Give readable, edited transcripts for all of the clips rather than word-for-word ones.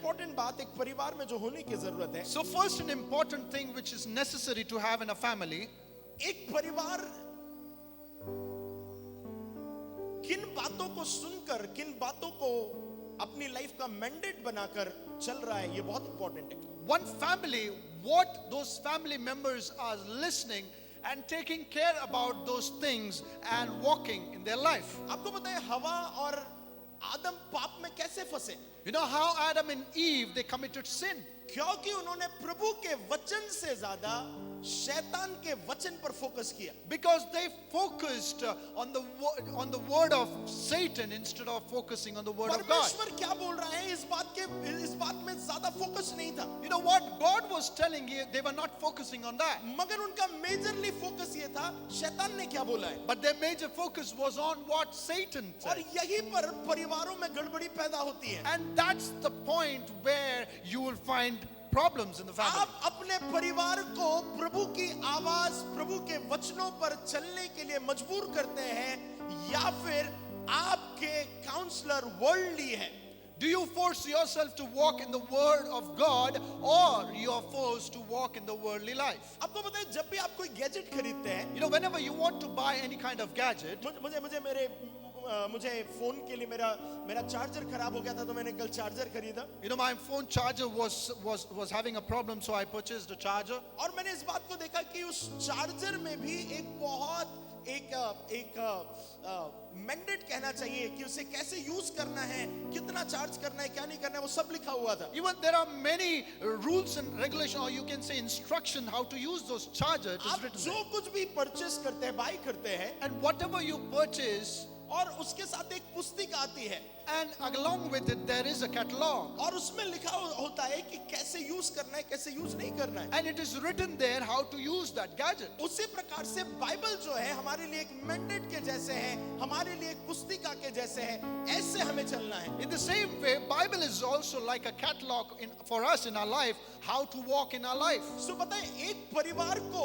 Important बात एक परिवार में जो होने की जरूरत है, So first, an important thing which is necessary to have in a family, एक परिवार किन बातों को सुनकर, किन बातों को अपनी लाइफ का मैंडेट बनाकर चल रहा है, ये बहुत इंपॉर्टेंट है. one family, what those family members are listening and taking care about those things and walking in their life. आपको पता है हवा और आदम पाप में कैसे फंसे? You know how Adam and Eve, they committed sin? क्योंकि उन्होंने प्रभु के वचन से ज्यादा शैतान के वचन पर फोकस किया. Because they focused on the word of Satan instead of focusing on the word of God. परमेश्वर क्या बोल रहा है इस बात में ज्यादा फोकस नहीं था. You know what God was telling you, they were not focusing on that. मगर उनका मेजरली फोकस ये था शैतान ने क्या बोला है. But their major focus was on what Satan और said. यहीं पर परिवारों में गड़बड़ी पैदा होती है. And that's the point where you will find problems in the family. आप अपने परिवार को प्रभु की आवाज, प्रभु के वचनों पर चलने के लिए मजबूर करते हैं या फिर आपके काउंसलर वर्ल्डली है. Do you force yourself to walk in the word of God, or you are forced to walk in the worldly life? आपको पता है जब भी आप कोई गैजेट खरीदते हैं, You know, whenever you want to buy any kind of gadget, मुझे फोन के लिए मेरा चार्जर खराब हो गया था तो मैंने कल चार्जर खरीदा. you know, my phone charger was having a problem, so I purchased a charger. और मैंने इस बात को देखा कि उस चार्जर में भी एक बहुत मैंडेट कहना चाहिए कि उसे कैसे यूज करना है, कितना चार्ज करना है, क्या नहीं करना है, वो सब लिखा हुआ था. Even there are many rules and regulations, or you can say instruction how to use those chargers. It is आप written जो there. कुछ भी परचेस करते हैं, बाई करते हैं, And whatever you purchase, और उसके साथ एक पुस्तिका आती है and along with it there is a catalog, और उसमें लिखा होता है कि कैसे यूज करना है, कैसे यूज नहीं करना है. and it is written there how to use that gadget. उसी प्रकार से बाइबल जो है हमारे लिए एक मैंडेट के जैसे है, हमारे लिए एक पुस्तिका के जैसे है. ऐसे हमें चलना है. In the same way, Bible is also like a catalog for us in our life, how to walk in our life. सो पता है एक परिवार को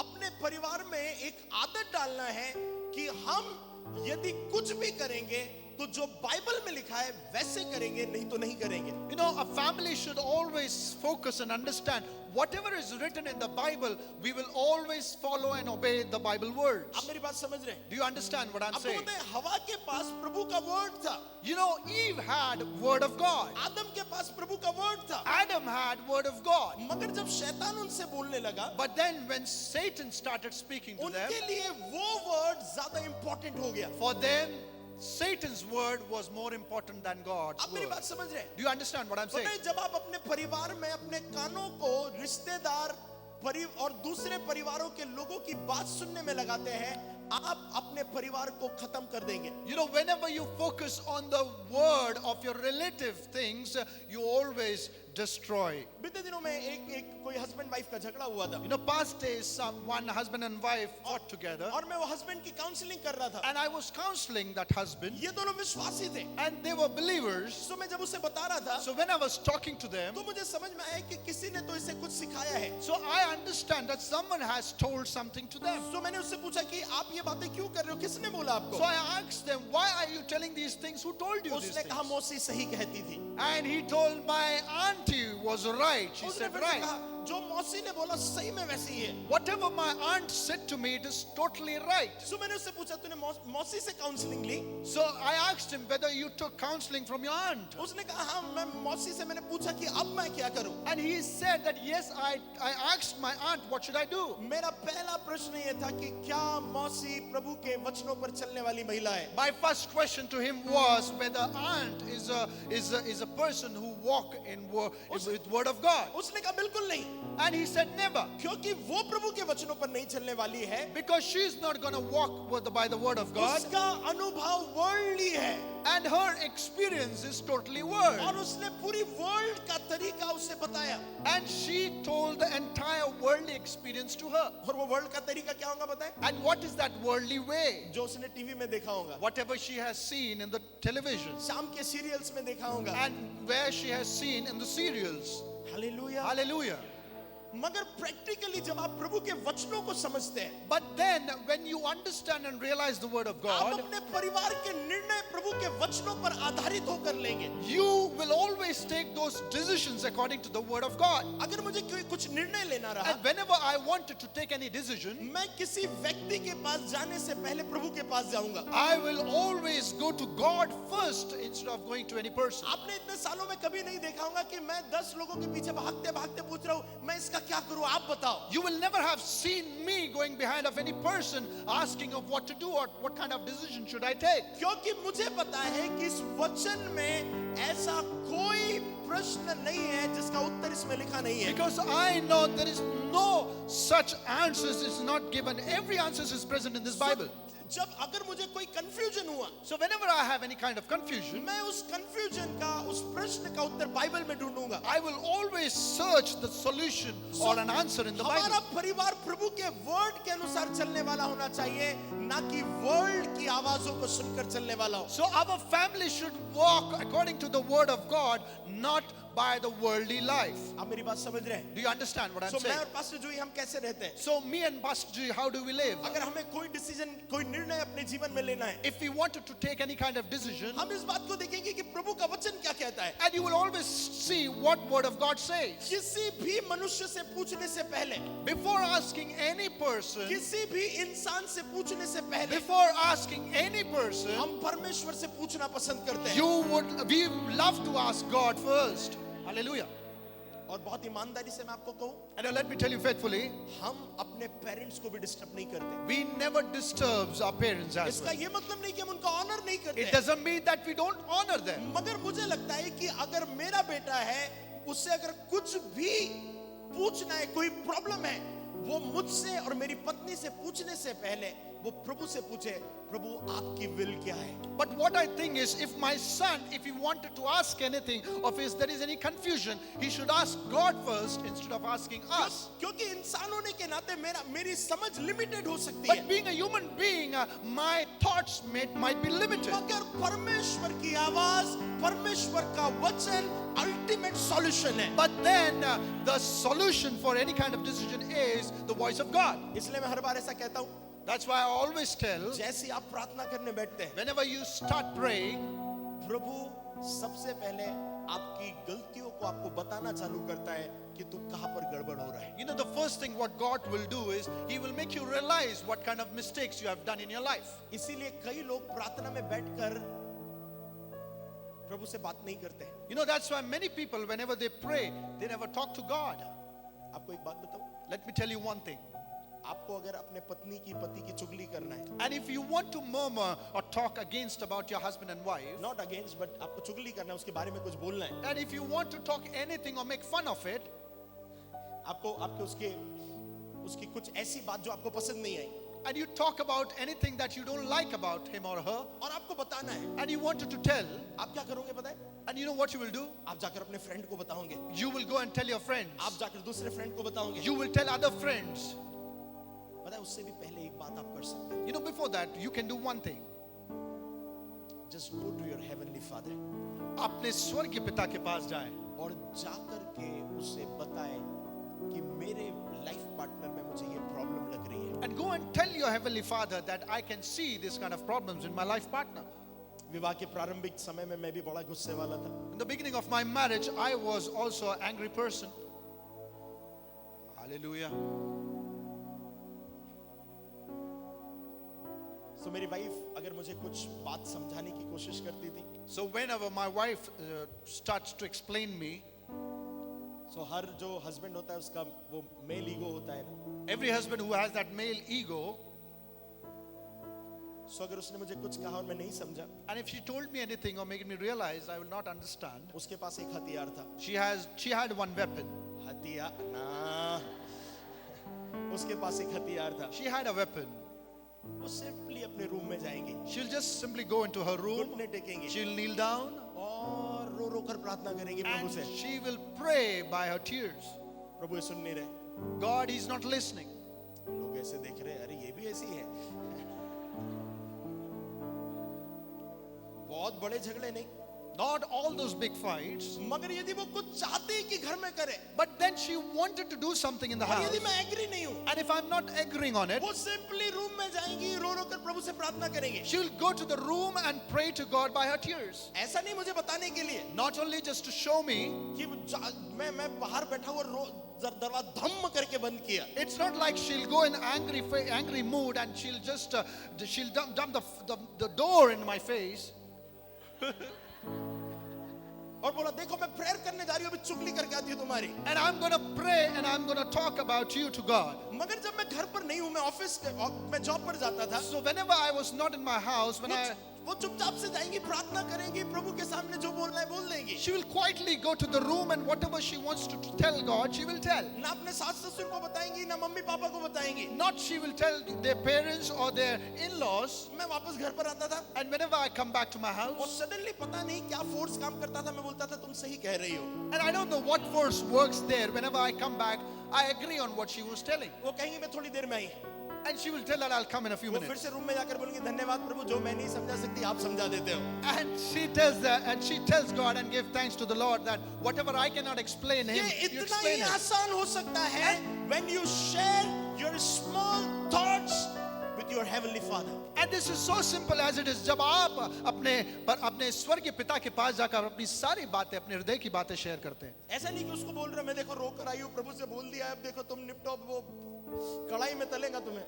अपने परिवार में एक आदत डालना है कि हम यदि कुछ भी करेंगे तो जो बाइबल में लिखा है वैसे करेंगे, नहीं तो नहीं करेंगे. You know, a family should always focus and understand whatever is written in the Bible, we will always follow and obey the Bible words. आप मेरी बात समझ रहे हैं? Do you understand what I'm आपको saying? पता है हवा के पास प्रभु का वर्ड था, You know, Eve had word of God. आदम के पास प्रभु का वर्ड था. Adam had word of God. मगर जब शैतान उनसे बोलने लगा, But then when Satan started speaking to them, उनके लिए वो वर्ड ज्यादा इंपॉर्टेंट हो गया. for them, Satan's word was more important than God's आप मेरी word. बात समझ रहे हैं? Do you understand what I'm पता saying? है जब आप अपने परिवार में अपने कानों को रिश्तेदार और दूसरे परिवारों के लोगों की बात सुनने में लगाते हैं, आप अपने परिवार को खत्म कर देंगे. You know, whenever you focus on the word of your relative things, you always destroy. बीते दिनों में एक कोई हस्बैंड वाइफ का झगड़ा हुआ था You know, past days, one husband and wife fought together, और मैं वो हस्बैंड की काउंसलिंग कर रहा था. and I was counseling that husband, ये दोनों विश्वासी थे. and they were believers. सो मैं जब उसे बता रहा था So when I was talking to them, तो मुझे समझ में आया कि किसी ने तो इसे कुछ सिखाया है. so I understand that someone has told something to them. तो मैंने उससे पूछा कि आप ये बातें क्यों कर रहे हो, किसने बोला आपको? So I asked them, why are you telling these things? Who told you these उसने things? कहा मौसी सही कहती थी. And he told my auntie was right. She उसने said फिर से right. कहा जो मौसी ने बोला सही में वैसे ही है. Whatever my aunt said to me, it is totally right. सो मैंने उससे पूछा तूने मौसी से काउंसलिंग ली? So I asked him whether you took counseling from your aunt. उसने कहा हाँ, मैं मौसी से मैंने पूछा कि अब मैं क्या करूं. And he said that yes, I asked my aunt, what should I do? मेरा पहला प्रश्न ये था कि क्या मौसी प्रभु के वचनों पर चलने वाली महिला है? My first question to him was whether aunt is a person who walk with word of God. उसने कहा बिल्कुल नहीं, And he said never, क्योंकि वो प्रभु के वचनों पर नहीं चलने वाली है. because she is not going to walk by the word of God, उसका अनुभव वर्ल्डली है and her experience is totally word. और उसने पूरी वर्ल्ड का तरीका उसे बताया. And she told the entire worldly experience to her. और वो वर्ल्ड का तरीका क्या होगा पता है? And what is that worldly way? जो उसने टीवी में देखा होगा, Whatever she has seen in the television, शाम के सीरियल्स में देखा होगा. and where she has seen in the serials. Hallelujah. Hallelujah. मगर प्रैक्टिकली जब आप प्रभु के वचनों को समझते हैं, But then when you understand and realize the word of आप God, अपने परिवार के निर्णय प्रभु के वचनों पर आधारित होकर लेंगे. you will always must take those decisions according to the word of God. अगर मुझे कोई कुछ निर्णय लेना रहा, And whenever I wanted to take any decision, मैं किसी व्यक्ति के पास जाने से पहले प्रभु के पास जाऊंगा. I will always go to God first instead of going to any person. आपने इतने सालों में कभी नहीं देखा होगा कि मैं 10 लोगों के पीछे भागते भागते पूछ रहा हूं, मैं इसका क्या करूं, आप बताओ. You will never have seen me going behind of any person asking of what to do or what kind of decision should I take. क्योंकि मुझे पता है कि इस वचन में ऐसा कोई प्रश्न नहीं है जिसका उत्तर इसमें लिखा नहीं है. Because I know there is no such answers is not given. Every answer is present in this Bible. जब अगर मुझे कोई कंफ्यूजन हुआ, So whenever I have any kind of confusion, मैं उस कंफ्यूजन का, उस प्रश्न का उत्तर बाइबल में ढूंढूंगा. I will always search the solution or an answer in the हमारा Bible. परिवार प्रभु के वर्ड के अनुसार चलने वाला होना चाहिए, ना कि वर्ल्ड की आवाजों को सुनकर चलने वाला हो. So our family should walk according to the word of God, not by the worldly life. आप मेरी बात समझ रहे हैं? Do you understand what I'm So मैं saying? और पास्टर जूही हम कैसे रहते हैं? So me and Pastor G, how do we live? अगर हमें कोई डिसीजन, कोई निर्णय अपने जीवन में लेना है, If we wanted to take any kind of decision, हम इस बात को देखेंगे कि प्रभु का वचन क्या कहता है. and you will always see what word of God says. किसी भी मनुष्य से पूछने से पहले, Before asking any person, किसी भी इंसान से पूछने से पहले, before asking any person, हम परमेश्वर से पूछना पसंद करते हैं. we love to ask God first. Hallelujah. और बहुत ईमानदारी से मैं आपको कहूं, And now let me tell you faithfully, हम अपने पेरेंट्स को भी डिस्टर्ब नहीं करते. we never disturb our parents as इसका well. ये मतलब नहीं कि हम उनका ऑनर नहीं करते. It doesn't mean that we don't honor them. मगर मुझे लगता है कि अगर मेरा बेटा है, उससे अगर कुछ भी पूछना है, कोई प्रॉब्लम है, वो मुझसे और मेरी पत्नी से पूछने से पहले वो प्रभु से पूछे, प्रभु आपकी विल क्या है. But what I think is, if my son, if he wanted to ask anything, or if there is any confusion, he should ask God first instead of asking us. क्योंकि इंसान होने के नाते मेरी समझ लिमिटेड हो सकती But है, being a human being, my thoughts might be limited. मगर परमेश्वर की आवाज, परमेश्वर का वचन अल्टीमेट सॉल्यूशन है. But then the solution for any kind of decision is the voice of God. इसलिए मैं हर बार ऐसा कहता हूं, That's why I always tell, जैसे आप प्रार्थना करने बैठते हैं, whenever you start praying, प्रभु सबसे पहले आपकी गलतियों को आपको बताना चालू करता है कि तू कहां पर गड़बड़ हो रहा है. you know, the first thing what God will do is He will make you realize what kind of mistakes you have done in your life. इसीलिए कई लोग प्रार्थना में बैठकर प्रभु से बात नहीं करते. You know, that's why many people, whenever they pray, they never talk to God. आपको एक बात बताऊं, Let me tell you one thing. आपको अगर अपने पत्नी की, पति की चुगली करना है, And if you want to murmur or talk against about your husband and wife, not against, but आपको चुगली करना है, उसके बारे में कुछ बोलना है, and if you want to talk anything or make fun of it, आपको उसकी कुछ ऐसी बात जो आपको पसंद नहीं आई, and you talk about anything that you don't like about him or her, और आपको बताना है, and you wanted to tell, आप क्या करोगे पता है? and you know what you will do? आप जाकर अपने फ्रेंड को बताओगे, You will go and tell your friends. आप जाकर दूसरे फ्रेंड को बताओगे. You will tell other friends. पता है, उससे भी पहले एक बात आप कर सकते हैं. You know, before that, you can do one thing. Just go to your heavenly father, अपने स्वर्गीय पिता के पास जाएं और जाकर के उसे बताएं कि मेरे लाइफ पार्टनर में मुझे ये प्रॉब्लम लग रही है. and go and tell your heavenly Father that I can see this kind of problems in my life partner. विवाह के प्रारंभिक समय में मैं भी बड़ा गुस्से वाला था. In the beginning of my marriage, I was also an angry person. Hallelujah. तो मेरी वाइफ अगर मुझे कुछ बात समझाने की कोशिश करती थी, So whenever my wife starts to explain me, सो हर जो हस्बैंड होता है उसका वो मेल ईगो होता है ना, every husband who has that male ego, सो अगर उसने मुझे कुछ कहा और मैं नहीं समझा, and if she told me anything or made me realize I will not understand, उसके पास एक हथियार था. she had one weapon. हथियार ना, उसके पास एक हथियार था. She had a weapon. वो सिंपली अपने रूम में जाएंगी, She'll just simply go into her room, घुटने टेकेंगी she'll kneel down, और रो रो कर प्रार्थना करेंगी प्रभु and से. she will pray by her tears. प्रभु ये सुन नहीं रहे, God is not listening. लोग ऐसे देख रहे, अरे ये भी ऐसी है. बहुत बड़े झगड़े नहीं, not all those big fights. मगर यदि वो कुछ चाहती कि घर में करे, But then she wanted to do something in the और house. यदि मैं एग्री नहीं हूं, And if I'm not agreeing on it, वो सिंपली रूम में जाएंगी, रो रो कर प्रभु से प्रार्थना करेंगी. she will go to the room and pray to God by her tears. ऐसा नहीं मुझे बताने के लिए Not only just to show me, कि मैं बाहर बैठा हुआ दरवाजा धम्म करके बंद किया. it's not like she'll go in angry mood and she'll just she'll dump the door in my face. और बोला देखो मैं प्रेयर करने जा रही हूं, अभी चुगली करके आती हूं तुम्हारी. And I'm going to pray and I'm going to talk about you to God. मगर जब मैं घर पर नहीं हूं, मैं ऑफिस मैं जॉब पर जाता था, So whenever I was not in my house, वो चुपचाप से जाएंगी, प्रार्थना करेंगी, प्रभु के सामने जो बोलना है बोल देंगी. she will quietly go to the room and whatever she wants to tell God, she will tell. ना अपने सास ससुर को बताएंगी, ना मम्मी पापा को बताएंगी. Not she will tell their parents or their in-laws. मैं वापस घर पर आता था And whenever I come back to my और house, सडनली पता नहीं क्या फोर्स काम करता था, मैं बोलता था तुम सही कह रही हो. and I don't know what force works there, whenever I come back, I agree on what she was telling. वो कहेंगी मैं थोड़ी देर में आई. And she will tell that I'll come in a few वो फिर minutes. से रूम में जाकर बोलेंगी धन्यवाद प्रभु, जो मैं नहीं समझा सकती आप समझा देते हो. And she tells God and give thanks to the Lord that whatever I cannot explain ये Him, you इतना explain ही it. आसान हो सकता है when you share your small thoughts with your heavenly Father. And this is so simple as it is. जब आप अपने स्वर्गीय पिता के पास जाकर अपनी सारी बातें, अपने हृदय की बातें शेयर करते हैं. ऐसा नहीं कि उसको बोल रहे मैं देखो रो कर आई हूँ, प्रभु से बोल दिया, अब देखो तुम निपटो, अब वो कढ़ाई में तलेगा तुम्हें.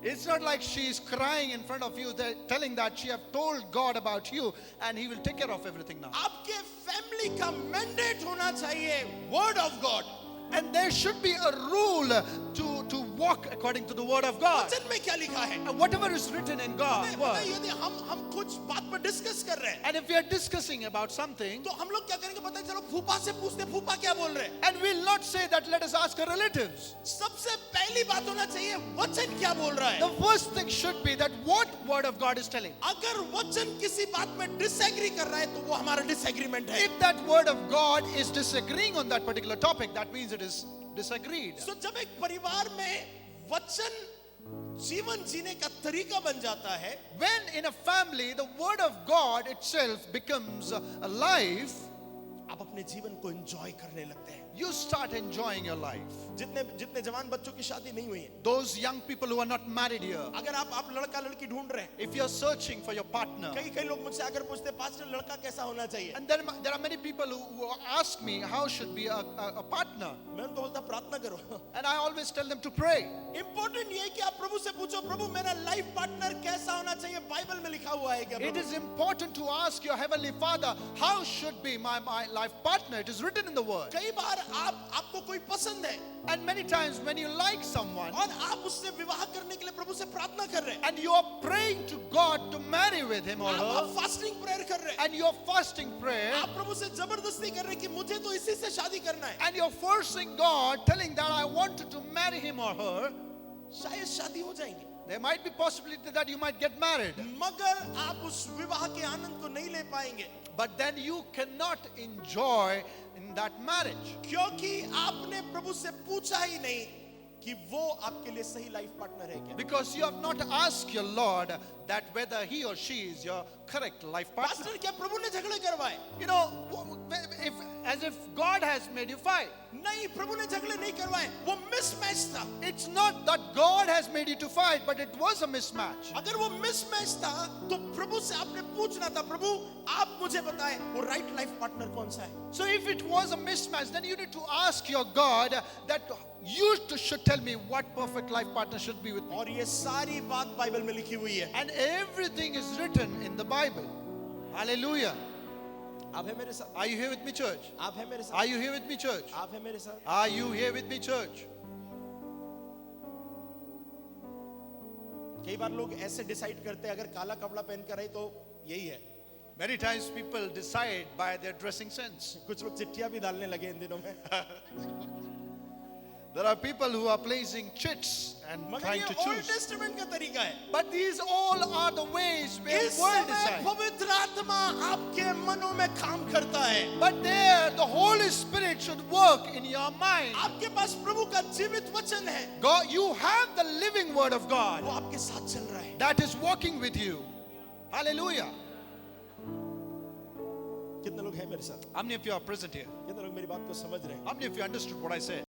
It's not like she's crying in front of you, telling that she have told God about you and He will take care of everything now. आपके फैमिली का मैंडेट होना चाहिए word of God. And there should be a rule to walk according to the word of God. वचन में क्या लिखा है? And whatever is written in God's word. यदि हम कुछ बात पर डिस्कस कर रहे हैं, And if we are discussing about something, तो हम लोग क्या करेंगे पता है, चलो फूफा से पूछते फूफा क्या बोल रहे हैं. and we'll not say that let us ask our relatives. सबसे पहली बात होना चाहिए वचन क्या बोल रहा है. The first thing should be that what word of God is telling. अगर वचन किसी बात में डिसएग्री कर रहा है तो वो हमारा डिसएग्रीमेंट है. If that word of God is disagreeing on that particular topic, that means it is disagreed. So जब एक परिवार में वचन जीवन जीने का तरीका बन जाता है, When in a family the word of God itself becomes alive, आप अपने जीवन को एंजॉय करने लगते हैं. you start enjoying your life. जितने जवान बच्चों की शादी नहीं हुई है, Those young people who are not married here, अगर आप लड़का लड़की ढूंढ रहे हैं, if you're searching for your partner, कई लोग मुझसे आकर पूछते हैं पास्टर लड़का कैसा होना चाहिए. and there are many people who ask me how should be a partner, मैं उनको बोलता प्रार्थना करो. and I always tell them to pray. Important ये है कि आप प्रभु से पूछो, प्रभु मेरा लाइफ पार्टनर कैसा होना चाहिए, बाइबल में लिखा हुआ है क्या? It is important to ask your heavenly Father how should be my life partner. It is written in the word. कई बार आपको कोई पसंद है And many times when you like someone और आप उससे विवाह करने के लिए प्रभु से प्रार्थना कर रहे हैं, and you are praying to God to marry with him or आप her, फास्टिंग प्रेयर कर रहे हैं, and you're fasting prayer, आप प्रभु से जबरदस्ती कर रहे हैं कि मुझे तो इसी से शादी करना है, and you're forcing God, telling that I wanted to marry him or her, शायद शादी हो जाएंगे, there might be possibility that you might get married. मगर आप उस विवाह के आनंद को नहीं ले पाएंगे. But then you cannot enjoy in that marriage. क्योंकि आपने प्रभु से पूछा ही नहीं कि वो आपके लिए सही लाइफ पार्टनर है क्या. Because you have not asked your Lord that whether he or she is your correct life partner. Pastor क्या प्रभु ने झगड़े करवाए? You know, as if God has made you fight. नहीं, प्रभु ने झगड़े नहीं करवाए, वो मिसमैच था. It's not that God has made you to fight, but it was a mismatch. अगर वो मिसमैच था तो प्रभु से आपने पूछना था, प्रभु आप मुझे बताएं वो राइट लाइफ पार्टनर कौन सा है. So if it was a mismatch, then you need to ask your God that you should tell me what perfect life partner should be with me. और ये सारी बात बाइबल में लिखी हुई है. And everything is written in the Bible. Hallelujah. आप है मेरे साथ? Are you here with me, church? आप है मेरे साथ? Are you here with me, church? आप है मेरे साथ? Are you here with me, church? कई बार लोग ऐसे डिसाइड करते हैं अगर काला कपड़ा पहन कर आए तो यही है. Many times people decide by their dressing sense. कुछ लोग चिट्ठियां भी डालने लगे इन दिनों में. There are people who are placing chits and मगर trying ये to ओल्ड choose. टेस्टामेंट का तरीका है. But these all are the ways where इस the world समय decides. पवित्र आत्मा आपके मनों में काम करता है. But there, the Holy Spirit should work in your mind. आपके पास प्रभु का जीवित वचन है, God, you have the living word of God वो आपके साथ चल रहा है. that is walking with you. Hallelujah. कितने लोग हैं मेरे साथ? How many of you are present here? कितने लोग मेरी बात को समझ रहे हैं? How many of you understood what I said?